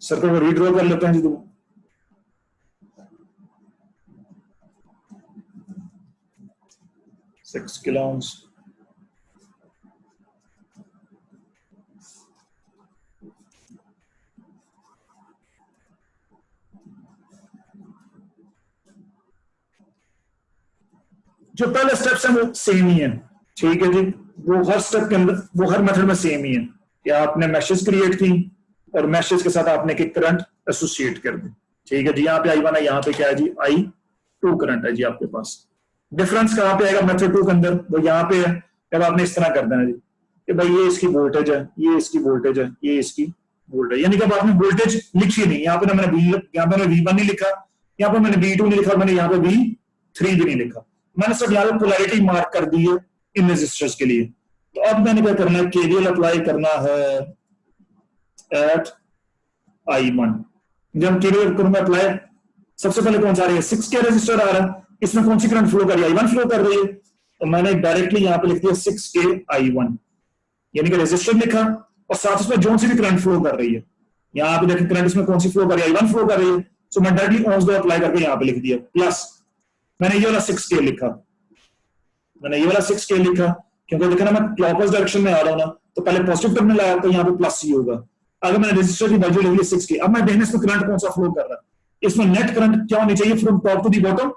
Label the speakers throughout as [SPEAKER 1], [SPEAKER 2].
[SPEAKER 1] Circuit को redraw कर लेते हैं जी। 6 किलो ohms, जो पहले स्टेप्स हैं वो सेम ही है, ठीक है जी। वो हर स्टेप के अंदर, वो हर मेथड में सेम ही है कि आपने मैशेस क्रिएट की और मैशेस के साथ आपने एक करंट एसोसिएट कर दी, ठीक है जी। यहाँ पे I1 है, यहाँ पे क्या है जी I2 करंट है जी आपके पास। डिफरेंस कहाँ पे आएगा मेथड 2 के अंदर, वो यहाँ पे है। जब आपने इस तरह कर देना जी कि भाई ये इसकी वोल्टेज है, ये इसकी वोल्टेज है, ये इसकी वोल्टेज, यानी कि अब आपने वोल्टेज लिखी नहीं, यहाँ पे मैंने यहाँ पे मैंने V1 नहीं लिखा, यहाँ पे मैंने V2 नहीं लिखा, मैंने यहाँ पे V3 भी नहीं लिखा, मैंने सब यहाँ पे पोलैरिटी मार्क कर दी है इन रेजिस्टर्स के लिए। तो अब मैंने क्या करना है, केवीएल अप्लाई करना है एट I1। जब केवीएल करूंगा अप्लाई, सबसे पहले कौन सा आ रही है, 6K रेजिस्टर आ रहा है, इसमें कौन सी करंट फ्लो कर रही है, I1 फ्लो कर रही है। तो मैंने डायरेक्टली यहाँ पे लिख दिया 6K I1, यानी कि रेजिस्टर लिखा और साथ उसमें जो सी भी करंट फ्लो कर रही है, यहाँ पे देखिए करंट इसमें कौन सी फ्लो कर रही है, I1 फ्लो कर रही है। सो मैं डायरेक्टली ohms लॉ अप्लाई करके यहाँ पे लिख दिया, प्लस मैंने ये वाला 6K लिखा, मैंने ये वाला 6K लिखा, क्योंकि देखा ना मैं क्लॉकवाइज डायरेक्शन में आ रहा हूं ना, तो पहले पॉजिटिव टर्मिनल आया तो यहाँ पे प्लस ही होगा। अगर मैंने रेजिस्टर की वैल्यू लिख ली 6K, अब मैं देखने इसमें करंट कौन सा फ्लो कर रहा है, इसमें नेट करंट क्या होनी चाहिए from top to the bottom.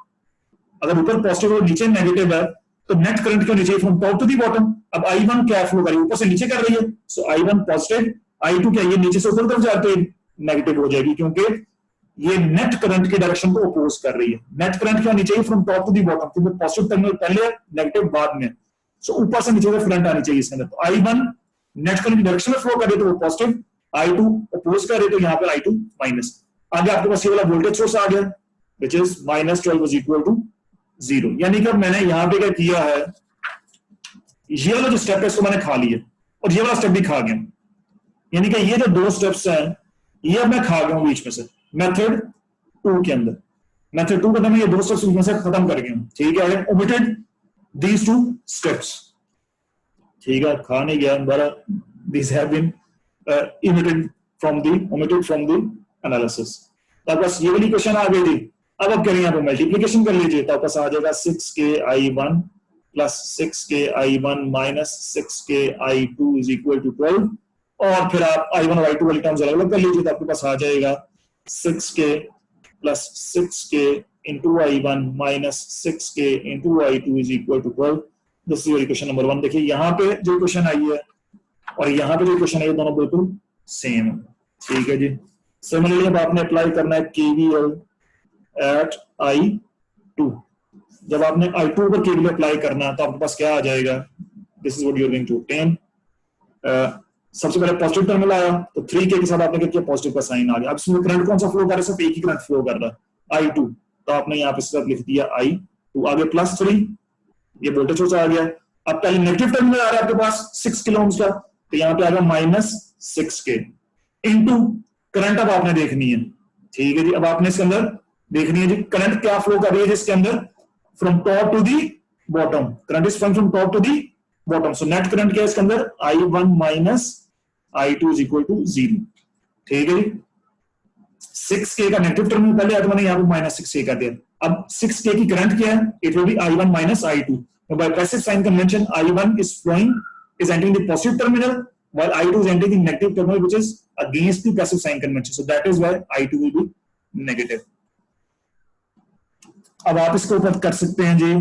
[SPEAKER 1] अगर ऊपर पॉजिटिव और नीचे नेगेटिव है तो नेट करंट क्या होनी चाहिए from top to the bottom. अब I1 क्या फ्लो कर रही है, ऊपर से नीचे कर रही है, सो I1 पॉजिटिव, I2 क्या ये नीचे से ऊपर तरफ जाते नेगेटिव हो जाएगी, क्योंकि ये नेट करंट की डायरेक्शन को अपोज कर रही है। नेट करंट क्या होनी चाहिए from top to the bottom, क्योंकि पॉजिटिव टर्मिनल पहले नेगेटिव बाद में, सो ऊपर से नीचे तक करंट आनी चाहिए इसके अंदर। तो I1 नेट करंट की डायरेक्शन में फ्लो कर रही है तो वो पॉजिटिव, I2 अपोज कर रही है तो यहाँ पर I2 माइनस। आगे आपके पास ये वाला वोल्टेज सोर्स आ गया which is -12 was equal to 0, यानी कि मैंने यहाँ पे क्या किया है, ये वाला जो स्टेप है इसको मैंने खा लिया और ये वाला स्टेप भी खा गया, यानी कि ये जो दो स्टेप्स हैं ये अब मैं खा गया हूं बीच में से मेथड 2 के अंदर। मेथड 2 के अंदर मैं ये दो स्टेप्स बीच में से खत्म कर गया हूं, ठीक है। ओमिटेड दीज 2 स्टेप्स, ठीक है, खा नहीं गया बड़ा, these have been omitted from the analysis। तो बस ये वाली क्वेश्चन आ गई थी। अब आप करें यहाँ पे मल्टीप्लीकेशन कर लीजिए, तो आपका आ जाएगा 6K I1 plus 6K I1 minus 6K I2 is equal to 12, और फिर आप I1 और I2 वाली टर्म्स अलग अलग कर लीजिए, तो आपके पास आ जाएगा 6K plus 6K into I1 minus 6K into I2 is equal to 12। This is question number 1। देखिए यहाँ पे जो क्वेश्चन आई है और यहाँ पे जो क्वेश्चन आई है दोनों बिल्कुल सेम है, ठीक है जी। सिमिलरली अब आपने अप्लाई करना है KVL एट I2। जब आपने I2 पर KVL अप्लाई करना है तो आपके पास क्या आ जाएगा, this is what you are going to obtain. सबसे पहले पॉजिटिव टर्मिनल आया तो 3K के साथ आपने क्या किया, पॉजिटिव का साइन आ गया। अब इसमें करंट कौन सा फ्लो कर रहा है, सिर्फ एक ही करंट फ्लो कर रहा है I2, तो आपने यहाँ पे सिर्फ लिख दिया I2। आगे प्लस 3, ये वोल्टेज सोर्स आ गया। अब पहले नेगेटिव टर्मिनल आ रहा है आपके पास 6 किलो ओम्स का, तो यहाँ पे आ गया माइनस 6K इंटू करंट अब आपने देखनी है, ठीक है जी। अब आपने इसके अंदर देखनी है जी करंट क्या फ्लो कर रही है जिसके अंदर, from top to the bottom, current is from top to the bottom. So net current क्या है इसके अंदर, I1 minus I2 is equal to 0, ठीक है जी। 6K का नेगेटिव टर्मिनल पहले आया तो मैंने यहाँ पे माइनस 6K कर दिया। अब 6K की करंट क्या है, it will B I1 minus I2। By passive sign convention, I1 is entering the positive terminal, while I2 is entering the negative terminal, which is against the passive sign convention. So that is why I2 will be negative. अब आप इसको ऊपर कर सकते हैं जी।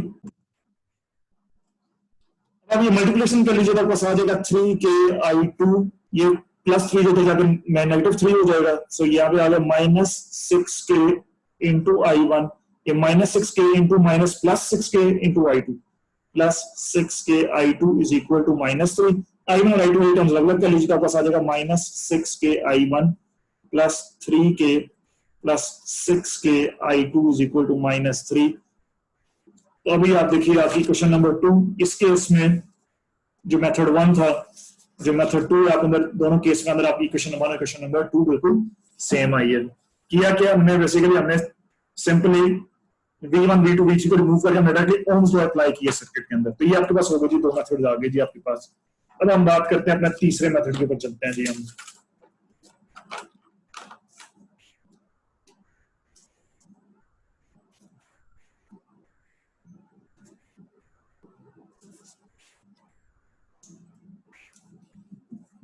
[SPEAKER 1] अब ये multiplication कर लीजिए तो आपको आ जाएगा 3K I2, ये प्लस 3 जो जाकर नेगेटिव 3 हो जाएगा। सो यहाँ पे आ गया माइनस 6K इंटू I1, ये minus 6K into minus plus 6K into I2 plus 6K I2 is equal to minus 3। I1 और I2 वाली टर्म्स अलग अलग कर लीजिए तो आपको आ जाएगा minus 6K I1 plus 3K plus 6K I2 is equal to minus 3। तो अभी आप देखिए आपकी क्वेश्चन नंबर 2, इस केस में जो मेथड 1 था, जो मेथड 2 आप अंदर दोनों केस में अंदर आपकी क्वेश्चन नंबर 1 और क्वेश्चन नंबर 2 बिल्कुल सेम आई है। किया क्या हमने, बेसिकली हमने सिंपली V1 V2 V3 को रिमूव करके हमने डायरेक्टली ओम्स लॉ अप्लाई किया सर्किट के अंदर। तो ये आपके पास होगा जी, दो मेथड्स आ गए जी आपके पास। अब हम बात करते हैं अपने तीसरे मेथड के ऊपर चलते हैं जी हम।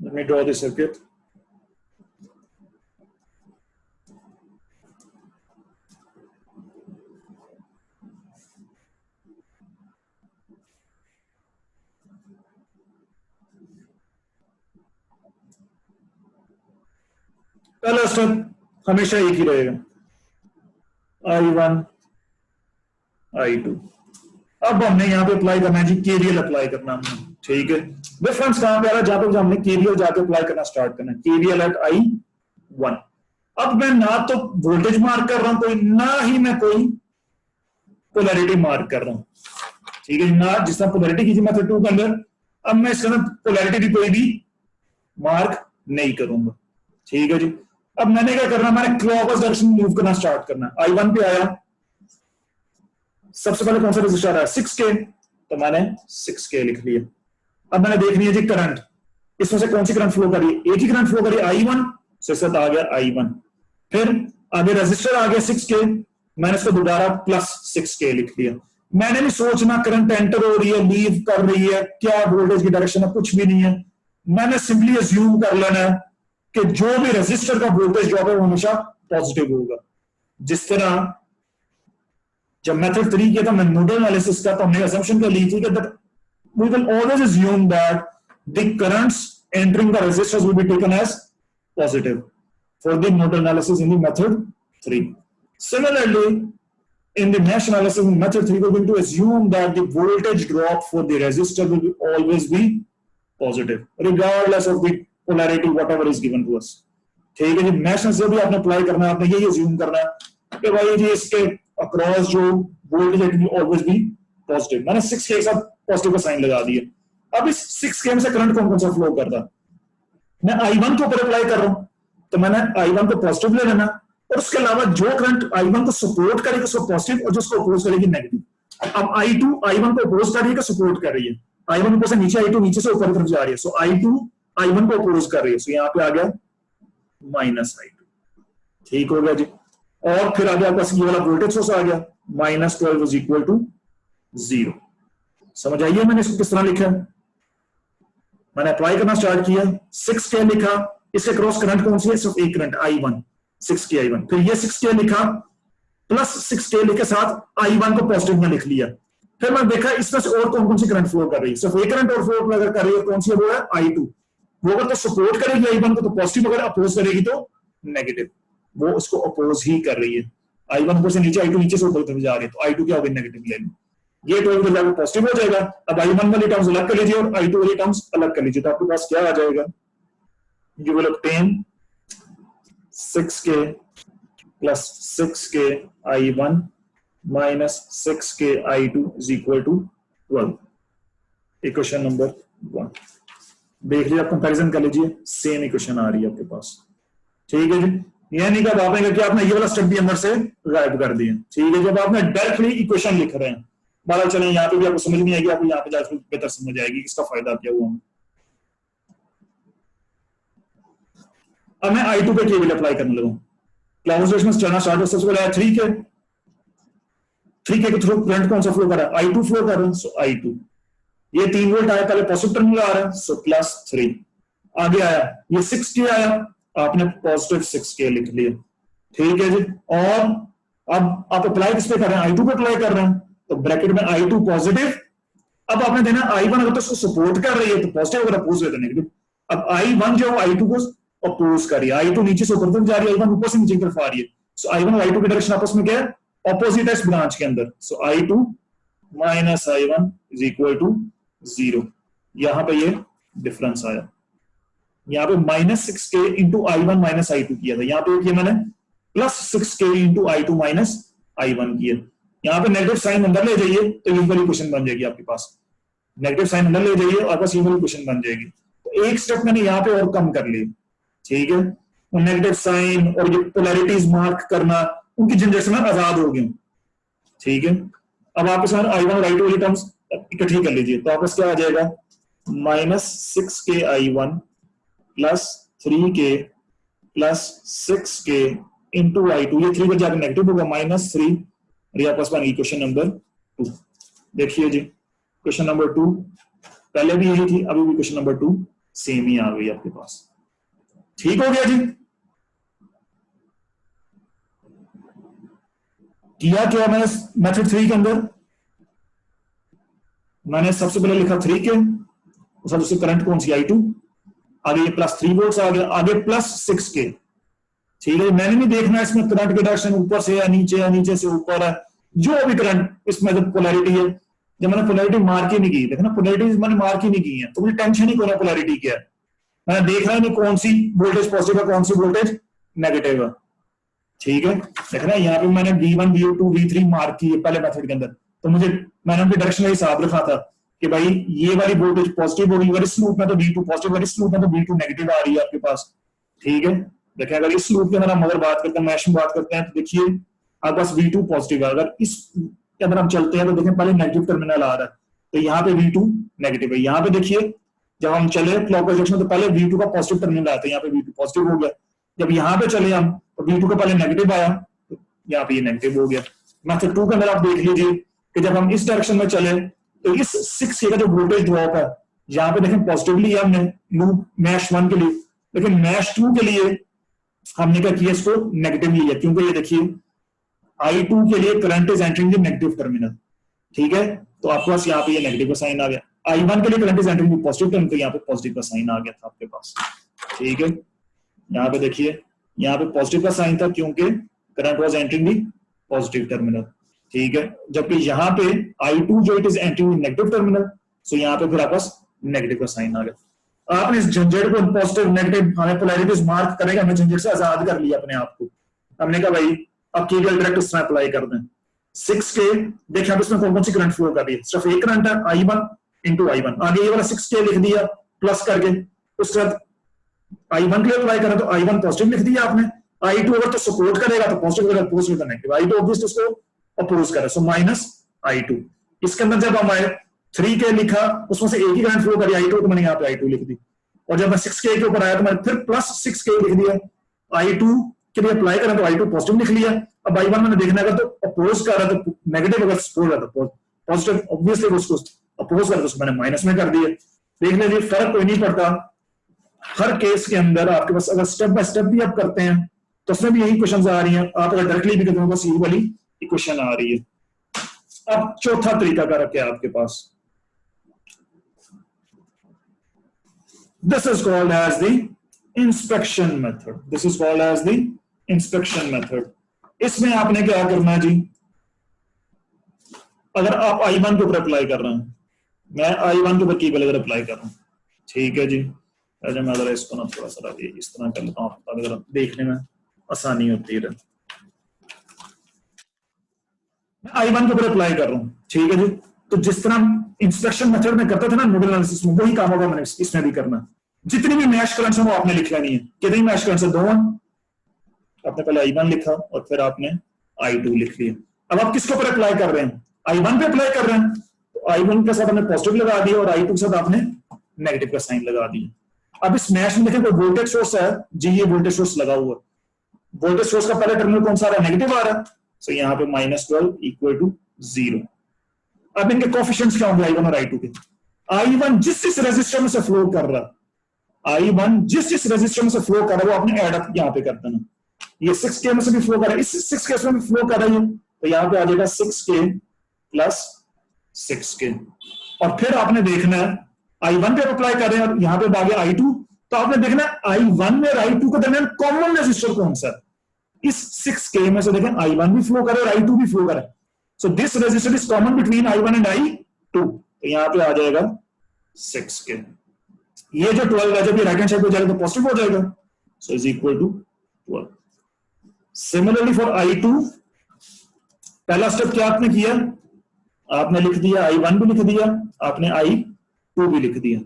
[SPEAKER 1] Let me draw the circuit. पहला स्टेप हमेशा एक ही रहेगा, I1 I2। अब हमने यहाँ पे अप्लाई करना है जी, केवीएल अप्लाई करना हमने, ठीक है। डिफरेंस कहां पे आ रहा है, जहां पे हमने केवीएल जाके अप्लाई करना स्टार्ट करना है, केवीएल एट I1। अब मैं ना तो वोल्टेज मार्क कर रहा हूं कोई, ना ही मैं कोई पोलैरिटी मार्क कर रहा हूं, ठीक है ना, जिस तरह पोलैरिटी की थी मेथड 2 के अंदर, अब मैं इसके अंदर पोलैरिटी भी कोई भी मार्क नहीं करूंगा, ठीक है जी। अब मैंने क्या करना, मैंने क्लॉकवाइज डायरेक्शन में मूव करना स्टार्ट करना। I1 पे आया, सबसे पहले कौन सा रजिस्टर आया, 6K, तो मैंने 6K लिख लिया। अब मैंने देखनी है जी करंट, इसमें से कौन सी करंट फ्लो कर रही है, एक ही करंट फ्लो कर रही है I1, से आ गया I1। फिर आगे रजिस्टर आ गया 6K, मैंने इसको दोबारा प्लस 6K लिख लिया। मैंने भी सोचना करंट एंटर हो रही है, लीव कर रही है, क्या वोल्टेज की डायरेक्शन है, कुछ भी नहीं है। मैंने सिंपली अज्यूम कर लेना है कि जो भी रजिस्टर का वोल्टेज ड्रॉप है वो हमेशा पॉजिटिव होगा। जिस तरह जब मेथड 3 किया था मैं नोडल एनालिसिस का, तो हमने असम्पशन कर ली थी कि we will always assume that the currents entering the resistors will be taken as positive for the nodal analysis in the method 3. Similarly, in the mesh analysis in method 3, we're going to assume that the voltage drop for the resistor will always be positive, regardless of the polarity, whatever is given to us. ठीक है जी, mesh से भी आपने apply करना है, आपने यही assume करना है कि भाई जी इसके अक्रॉस जो वोल्टेज है ऑलवेज भी पॉजिटिव। मैंने 6K के साथ पॉजिटिव का साइन लगा दिया। अब इस 6K में से करंट कौन कौन सा फ्लो करता है, मैं I1 के ऊपर अप्लाई कर रहा हूं, तो मैंने I1 को पॉजिटिव ले लेना, और उसके अलावा जो करंट I1 को सपोर्ट करेगी उसको पॉजिटिव, और जो उसको अपोज करेगी नेगेटिव। अब I2 I1 को अपोज कर रही है कि सपोर्ट कर रही है, I1 ऊपर से नीचे, I2 नीचे से ऊपर की तरफ जा रही है, सो I2 I1 को अपोज कर रही है, सो यहाँ पे आ गया -I2, ठीक हो गया जी। और फिर आगे आपके पास ये वाला वोल्टेज सोर्स आ गया, -12 इज इक्वल टू 0। समझ आइए मैंने इसको किस तरह लिखा है, मैंने अप्लाई करना स्टार्ट किया, 6K लिखा, इसके क्रॉस करंट कौन सी है, सिर्फ एक करंट I1, 6K I1। फिर ये 6K लिखा, प्लस 6K लिखे साथ I1 को पॉजिटिव में लिख लिया। फिर मैं देखा इसमें से और कौन कौन सी करंट फ्लो कर रही है, सिर्फ एक करंट और फ्लो अगर कर रही है, कौन सी है, वो है I2। वो अगर तो सपोर्ट करेगी I1 को तो पॉजिटिव, अगर अपोज करेगी तो नेगेटिव, वो उसको अपोज ही कर रही है। I1 ऊपर से नीचे, I2 नीचे से ऊपर तरफ जा रही है, तो I2 क्या होगा, नेगेटिव ले लो, ये 12 के जाकर पॉजिटिव हो जाएगा। अब I1 वाली टर्म्स अलग कर लीजिए और I2 वाली टर्म्स अलग कर लीजिए, तो आपके पास क्या आ जाएगा, you will obtain 6K plus 6K I1 minus 6K I2 is equal to 12। Equation number 1 देख लीजिए, आप कंपैरिजन कर लीजिए, सेम इक्वेशन आ रही है आपके पास, ठीक है जी। यह नहीं कहा आपने कि आपने ये वाला स्टेप भी अंदर से गायब कर दिया, ठीक है। जब आपने डायरेक्टली इक्वेशन लिख रहे हैं, माना चले यहाँ पे भी आपको समझ नहीं आएगी, आपको यहाँ पे जाकर बेहतर समझ आएगी इसका फायदा क्या हुआ। अब मैं I2 पे केवीएल अप्लाई करने लगा, क्लाउड में चलना स्टार्ट हो, सबसे पहले 3K के थ्रू करंट कौन सा फ्लो कर रहा है, I2 फ्लो कर रहा है, सो I2 ये 3 वोल्ट आया, पहले पॉजिटिव टर्मिनल आ रहा है, सो +3। आगे आया ये 6K आया, आपने पॉजिटिव 6K लिख लिया, ठीक है जी। और अब आप अप्लाई किस पे कर रहे हैं, I2 पे अप्लाई कर रहे हैं, तो ब्रैकेट में I2 पॉजिटिव। अब आपने देना I1 अगर तो उसको सपोर्ट कर रही है तो पॉजिटिव, अगर अपोज है तो नेगेटिव। अब I1 जो I2 को अपोज कर रही है, I2 नीचे से ऊपर तक जा रही है, I1 ऊपर से नीचे की तरफ आ रही है, सो I1 और I2 की डायरेक्शन आपस में क्या है, ऑपोजिट है इस ब्रांच के अंदर, so I2 minus I1 is equal to 0। यहां पे ये डिफरेंस आया, यहाँ पे -6K into I1 minus I2 किया था, यहाँ पे मैंने +6K into I2 minus I1 किया। यहाँ पे नेगेटिव साइन अंदर ले जाइए तो ये वाली इक्वेशन बन जाएगी आपके पास, नेगेटिव साइन अंदर ले जाइए और बस ये वाली इक्वेशन बन जाएगी। तो एक स्टेप मैंने यहाँ पे और कम कर ली, ठीक है। नेगेटिव साइन और ये पोलैरिटीज मार्क करना, उनकी झंझट से मैं आजाद हो गया, ठीक है। अब आपके साथ I1 और I2 वाली टर्म्स इकट्ठी कर लीजिए, तो आपस क्या आ जाएगा, -6K I1 plus 3K plus 6K into I2, ये 3 पर जाकर नेगेटिव होगा, -3, और ये आपस बनेगी क्वेश्चन नंबर 2। देखिए जी क्वेश्चन नंबर 2 पहले भी यही थी, अभी भी क्वेश्चन नंबर 2 सेम ही आ गई आपके पास। ठीक हो गया जी। किया क्या मैंने मेथड 3 के अंदर, मैंने सबसे पहले लिखा 3 के, उससे करंट कौन सी I2, आगे ये +3 वोल्ट आ गया, आगे +6 के। ठीक है, मैंने नहीं देखना इसमें करंट की डायरेक्शन ऊपर से या नीचे से ऊपर है, जो भी करंट इसमें जो पोलैरिटी है, जब मैंने पोलैरिटी मार्क ही नहीं की, देखना पोलैरिटी मैंने मार्क ही नहीं की है, तो मुझे टेंशन ही कौन है पोलैरिटी क्या है, मैंने देखा ही नहीं कौन सी वोल्टेज पॉजिटिव है कौन सी वोल्टेज नेगेटिव है। ठीक है, देखना यहाँ पे मैंने V1 V2 V3 मार्क की है पहले मेथड के अंदर, तो मुझे मैंने उनकी डायरेक्शन का हिसाब रखा था कि भाई ये वाली वोल्टेज पॉजिटिव होगी, अगर इस लूप में तो V2 पॉजिटिव, अगर इस लूप में तो V2 नेगेटिव आ रही है आपके पास। ठीक है, देखिए अगर इस लूप के अंदर हम अगर बात करते हैं, मैश में बात करते हैं, तो देखिए आपके पास V2 पॉजिटिव है, अगर इस के अंदर हम चलते हैं तो देखें पहले नेगेटिव टर्मिनल आ रहा है, तो यहाँ पे V2 नेगेटिव है। यहाँ पे देखिए जब हम चले क्लॉकवाइज डायरेक्शन में तो पहले V2 का पॉजिटिव टर्मिनल आता है, यहाँ पे V2 पॉजिटिव हो गया, जब यहाँ पे चले हम तो V2 का पहले नेगेटिव आया, तो यहाँ पे ये नेगेटिव हो गया। मेथड 2 के अंदर आप देख लीजिए कि जब हम इस डायरेक्शन में चले तो इस 6K का जो वोल्टेज ड्रॉप है, यहाँ पे देखें पॉजिटिवली हमने लूप मैश 1 के लिए, लेकिन मैश 2 के लिए हमने क्या किया, इसको नेगेटिव लिया, क्योंकि ये देखिए I2 के लिए current is entering the negative terminal. ठीक है, तो आपके पास यहाँ पे ये नेगेटिव का साइन आ गया, I1 के लिए current is entering the positive terminal, तो यहाँ पे पॉजिटिव का साइन आ गया था आपके पास। ठीक है, यहाँ पे देखिए यहाँ पे पॉजिटिव का साइन था क्योंकि current was entering the positive terminal. ठीक है, जबकि यहाँ पे I2 जो it is entering the negative terminal, so यहाँ पे फिर आपके पास नेगेटिव का साइन आ गया। आपने इस झंझट को पॉजिटिव नेगेटिव हमें पोलैरिटीज मार्क करेगा, हमने झंझट से आजाद कर लिया अपने आप को। हमने कहा भाई अब केवीएल डायरेक्ट इस तरह अप्लाई कर दें। 6K देखिए आप इसमें कौन कौन सी करंट फ्लो कर रही है, सिर्फ एक करंट है I1 इंटू I1, आगे ये वाला 6K लिख दिया प्लस करके, उसके बाद I1 के लिए अप्लाई करें तो I1 पॉजिटिव लिख दिया आपने, I2 अगर तो सपोर्ट करेगा तो पॉजिटिव, अगर अपोज तो नेगेटिव, I2 ऑब्वियसली उसको अपोज करे, सो माइनस I2। इसके अंदर जब हम आए 3K लिखा, उसमें से एक ही करंट फ्लो करी I2, तो मैंने यहाँ पे I2 लिख दी, और जब मैं 6K के ऊपर आया तो मैंने फिर प्लस 6K लिख दिया, I2 के लिए अप्लाई करें तो I2 पॉजिटिव लिख लिया। अब I1 मैंने देखना अगर तो अपोज कर रहा है तो नेगेटिव, अगर सपोर्ट है तो पॉजिटिव, ऑब्वियसली उसको अपोज कर, तो मैंने माइनस में कर दिया। देख लीजिए फर्क कोई नहीं पड़ता, हर केस के अंदर आपके पास अगर स्टेप बाय स्टेप भी आप करते हैं तो उसमें भी यही क्वेश्चंस आ रही हैं, आप अगर डायरेक्टली भी करते हो बस यही वाली इक्वेशन आ रही है। अब चौथा तरीका का रखे आपके पास, this is called as the inspection method, this is called as the inspection method. इसमें आपने क्या करना है जी, अगर आप I1 के ऊपर अप्लाई कर रहे हैं, मैं I1 के ऊपर केवल अगर अप्लाई कर रहा हूं, ठीक है जी, मैं अगर इसको ना थोड़ा सा इस तरह कर लेता हूं ताकि देखने में आसानी होती है। मैं I1 के ऊपर अप्लाई कर रहा हूं, ठीक है जी, तो जिस तरह इंस्पेक्शन मेथड में करता था ना नोडल एनालिसिस में, वही काम होगा मैंने इसमें भी करना। जितनी भी मैश करंट्स हैं वो आपने लिख लेनी है, कितनी मैश करंट्स है, 2 आपने पहले I1 लिखा और फिर आपने I2 लिख लिया। अब आप किसके ऊपर अप्लाई कर रहे हैं, I1 पे अप्लाई कर रहे हैं, तो I1 के साथ आपने पॉजिटिव लगा दिया और I2 के साथ आपने नेगेटिव का साइन लगा दिया। अब इस मैश में देखिए कोई वोल्टेज सोर्स है जी, ये वोल्टेज सोर्स लगा हुआ, वोल्टेज सोर्स का पहले टर्मिनल कौन सा आ रहा है, नेगेटिव आ रहा है, सो यहाँ पे -12 इक्वल टू 0। अब इनके कोएफिशिएंट्स क्या होंगे I1 और I2 के, I1 जिस रेजिस्टर में से फ्लो कर रहा है, I1 जिस रेजिस्टर में से फ्लो कर रहा है वो आपने एड अप यहाँ पे कर देना। ये 6K में से भी फ्लो कर रहा है, इस 6K में भी फ्लो कर रहा है, तो यहाँ पे आ जाएगा 6K प्लस 6K, और फिर आपने देखना है I1 पे अप्लाई कर रहे हैं और यहाँ पे आ गया I2, तो आपने देखना है I1 में I2 के दरमियान कॉमन रेजिस्टर कौन सा है, इस 6K में से देखें I1 भी फ्लो कर रहा है और I2 भी फ्लो कर रहा है, so this register is common between I1 and I2, तो यहाँ पे आ जाएगा 6K। ये जो 12 है जब ये राइट हैंड साइड पे जाएगा तो पॉजिटिव हो जाएगा, so is equal to 12। Similarly for I2, पहला स्टेप क्या आपने किया, आपने लिख दिया I1 भी लिख दिया, आपने I2 भी लिख दिया।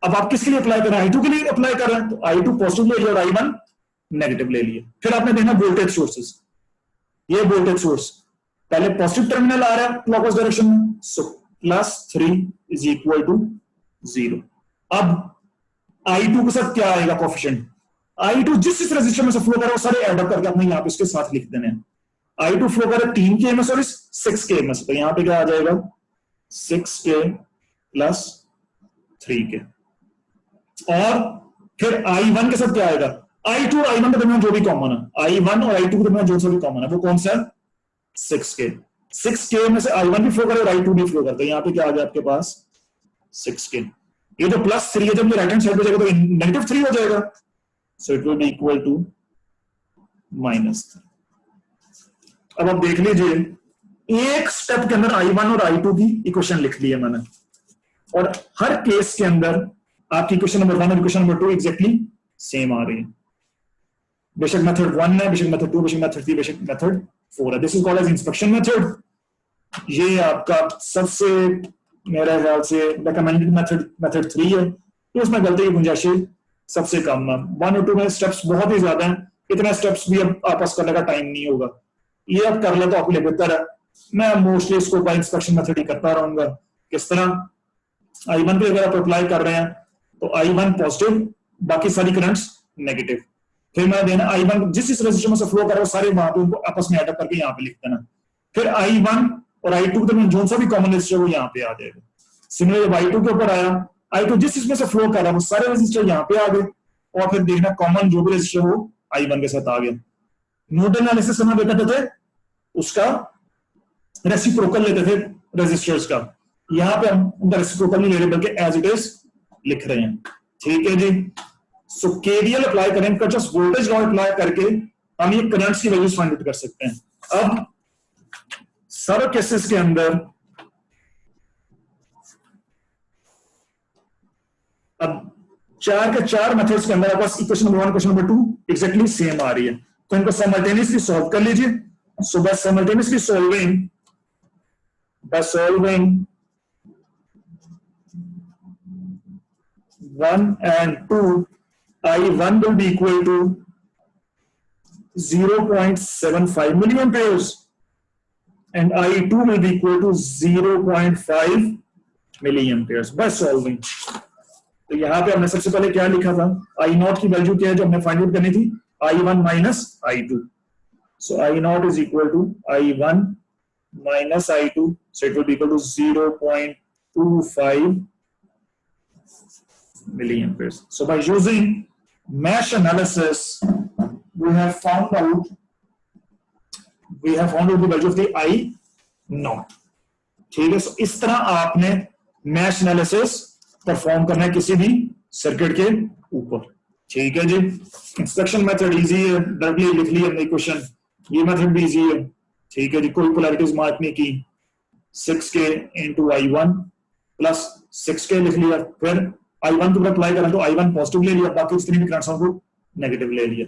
[SPEAKER 1] अब आप किसके लिए अप्लाई कर रहे हैं, I2 के लिए अप्लाई कर रहे हैं, तो I2 पॉजिटिव ले लिया और I1 नेगेटिव ले लिया। फिर आपने देखना वोल्टेज सोर्सेस, ये वोल्टेज सोर्स पहले पॉजिटिव टर्मिनल आ रहा है क्लॉकवाइज डायरेक्शन में, सो +3 इज इक्वल टू 0। अब I2 के साथ क्या आएगा कोएफिशिएंट, I2 जिस रेजिस्टर में से फ्लो कर रहा है वो सारे ऐड अप करके आपने यहाँ पे इसके साथ लिख देने हैं। I2 फ्लो कर रहा है 3K में से और इस 6K में से, तो यहाँ पे क्या आ जाएगा 6K प्लस 3K। और फिर I1 के साथ क्या आएगा, I2 और I1 के दरमियान जो भी कॉमन है, I1 और I2 के दरमियान जो भी कॉमन है वो कौन सा है, 6K। 6K में से I1 भी फ्लो करे और I2 भी फ्लो करता है। यहाँ पे क्या आ गया आपके पास 6K। ये जो +3 है जब ये राइट हैंड साइड पे जाएगा तो -3 हो जाएगा, so it will be equal to -3। अब आप देख लीजिए एक स्टेप के अंदर I1 और I2 की इक्वेशन लिख ली है मैंने, और हर केस के अंदर आपकी इक्वेशन नंबर 1 और इक्वेशन नंबर 2 एग्जैक्टली सेम आ रही है। बेशक मेथड 1 है, बेशक मेथड 2, बेशक मेथड 3, बेशक मेथड 4 है। This is called edge inspection method. ये आपका सबसे मेरे ख्याल से रिकमेंडेड मेथड 3 है, तो उसमें गलती की गुंजाइश सबसे कम है। 1 और 2 में स्टेप्स बहुत ही ज्यादा हैं, इतने स्टेप्स भी अब आपस करने का टाइम नहीं होगा, ये अब कर ले तो आपके लिए बेहतर है। मैं मोस्टली इसको बाय इंस्पेक्शन मेथड ही करता रहूंगा। किस तरह, I1 पे अगर आप अप्लाई कर रहे हैं तो I1 पॉजिटिव, बाकी सारी करंट्स नेगेटिव। फिर मैं देना I1 जिस रजिस्टर में से फ्लो कर रहा है सारे वहां पे उनको आपस में ऐड अप करके यहाँ पे लिख देना। फिर I1 और I2 के जो सा भी कॉमन रजिस्टर वो यहाँ पे आ जाएगा। सिमिलर जब I2 के ऊपर आया, I2 जिस इसमें से फ्लो कर रहा है वो सारे रजिस्टर यहाँ पे आ गए, और फिर देखना कॉमन जो भी रजिस्टर वो I1 के साथ आ गया। नोडल एनालिसिस में देखते थे उसका रेसिप्रोकल लेते थे रजिस्टर्स का, यहाँ पे हम उनका रेसिप्रोकल नहीं ले रहे बल्कि एज इट इज लिख रहे हैं। ठीक है जी। सो केवीएल अप्लाई करें, किरचॉफ वोल्टेज लॉ अप्लाई करके हम ये करंट्स की वैल्यूज फाइंड आउट कर सकते हैं। अब सारे केसेस के अंदर अब 4 के 4 मेथड्स के अंदर आपके पास equation number 1 equation number 2 exactly same आ रही है, तो इनको साइमल्टेनियसली सॉल्व कर लीजिए। So by simultaneously solving, by solving 1 and 2, I1 will be equal to 0.75 milliamperes and I2 will be equal to 0.5 milliamperes by solving। तो यहां पे हमने सबसे पहले क्या लिखा था, I0 की वैल्यू क्या है जो हमने फाइंड आउट करनी थी, I1 minus I2। So I0 is equal to I1 minus I2, so it will be equal to 0.25 milliamperes। So by using mesh analysis, we have found out the value of the I0। ठीक है, so इस तरह आपने mesh analysis perform करना है किसी भी circuit के ऊपर। ठीक है जी। इंस्पेक्शन मेथड इजी है, डायरेक्टली लिख लिया हमने क्वेश्चन, ये मेथड भी इजी है। ठीक है जी, कोई पोलैरिटीज मार्क नहीं की, 6K into I1 plus 6K लिख लिया, फिर I1 के ऊपर अप्लाई करें तो I1 पॉजिटिव ले लिया, बाकी जितनी भी करंट्स को नेगेटिव ले लिया।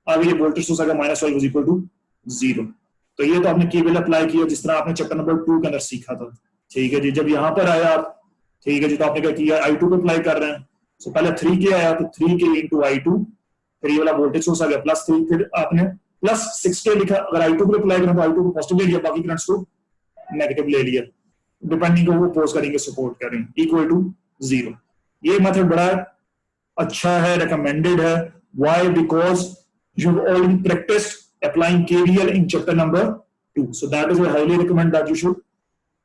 [SPEAKER 1] अब ये वोल्टेज सोर्स आएगा -5 इज इक्वल टू 0। तो ये तो आपने केवीएल अप्लाई किया जिस तरह आपने चैप्टर नंबर 2 के अंदर सीखा था। ठीक है जी। जब यहाँ पर आया आप, ठीक है जी, तो आपने क्या किया, I2 पे अप्लाई कर रहे हैं। सो पहले 3K आया तो 3K into I2, फिर ये वाला वोल्टेज सोर्स आ गया +3, फिर आपने प्लस 6K लिखा, अगर I2 को अप्लाई करें तो I2 को पॉजिटिव ले लिया, बाकी करंट्स को नेगेटिव ले लिया, डिपेंडिंग को वो अपोज करेंगे सपोर्ट करेंगे, इक्वल टू 0। ये मेथड बड़ा अच्छा है, रिकमेंडेड है। Why? Because you already practised applying KVL in chapter number 2, so that is I highly recommend that you should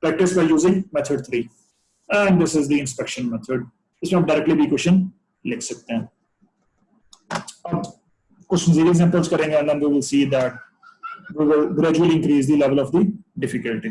[SPEAKER 1] practice by using method 3, and this is the inspection method. इसमें आप directly भी question लिख सकते हैं। अब कुछ zero examples करेंगे and then we will see that we will gradually increase the level of the difficulty।